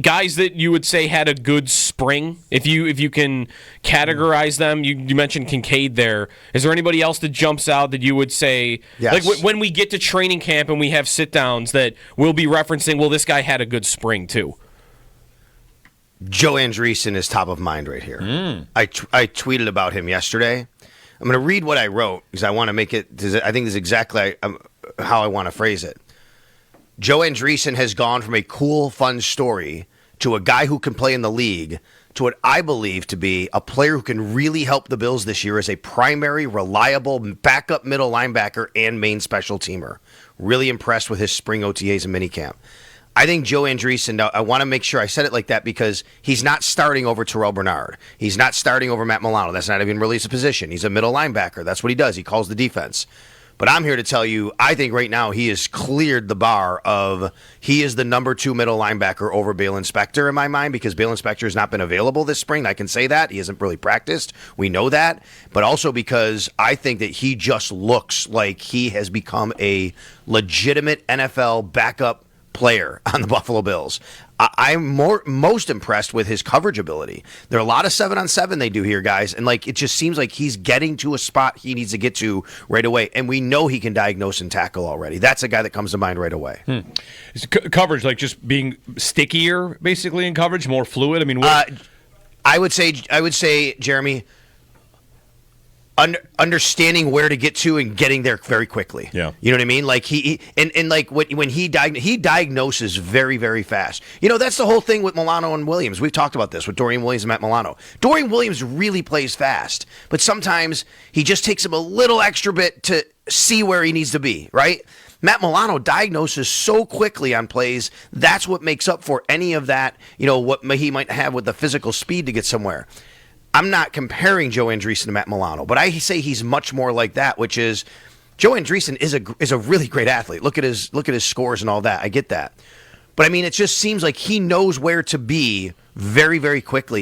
guys that you would say had a good spring, if you can categorize them. You mentioned Kincaid there. Is there anybody else that jumps out that you would say, yes, like when we get to training camp and we have sit-downs, that we'll be referencing, well, this guy had a good spring too? Joe Andreesen is top of mind right here. I tweeted about him yesterday. I'm going to read what I wrote because I want to make it, I think this is exactly how I want to phrase it. Joe Andreesen has gone from a cool, fun story to a guy who can play in the league to what I believe to be a player who can really help the Bills this year as a primary, reliable backup middle linebacker and main special teamer. Really impressed with his spring OTAs and minicamp. I think Joe Andreesen, now I want to make sure I said it like that because he's not starting over Terrell Bernard. He's not starting over Matt Milano. That's not even really his position. He's a middle linebacker. That's what he does. He calls the defense. But I'm here to tell you, I think right now he has cleared the bar of he is the number 2 middle linebacker over Balen Spector in my mind because Balen Spector has not been available this spring. I can say that. He hasn't really practiced. We know that. But also because I think that he just looks like he has become a legitimate NFL backup player on the Buffalo Bills. I'm most impressed with his coverage ability. There are a lot of 7-on-7 they do here, guys, and it just seems like he's getting to a spot he needs to get to right away, and we know he can diagnose and tackle already. That's a guy that comes to mind right away. Is coverage just being stickier, basically, in coverage, more fluid? I mean, I would say, Jeremy, understanding where to get to and getting there very quickly. Yeah. You know what I mean? Like when he diagnoses very, very fast. You know, that's the whole thing with Milano and Williams. We've talked about this with Dorian Williams and Matt Milano. Dorian Williams really plays fast, but sometimes he just takes him a little extra bit to see where he needs to be, right? Matt Milano diagnoses so quickly on plays. That's what makes up for any of that, what he might have with the physical speed to get somewhere. I'm not comparing Joe Andreesen to Matt Milano, but I say he's much more like that, which is Joe Andreesen is a really great athlete. Look at his scores and all that. I get that. But I mean, it just seems like he knows where to be very, very quickly.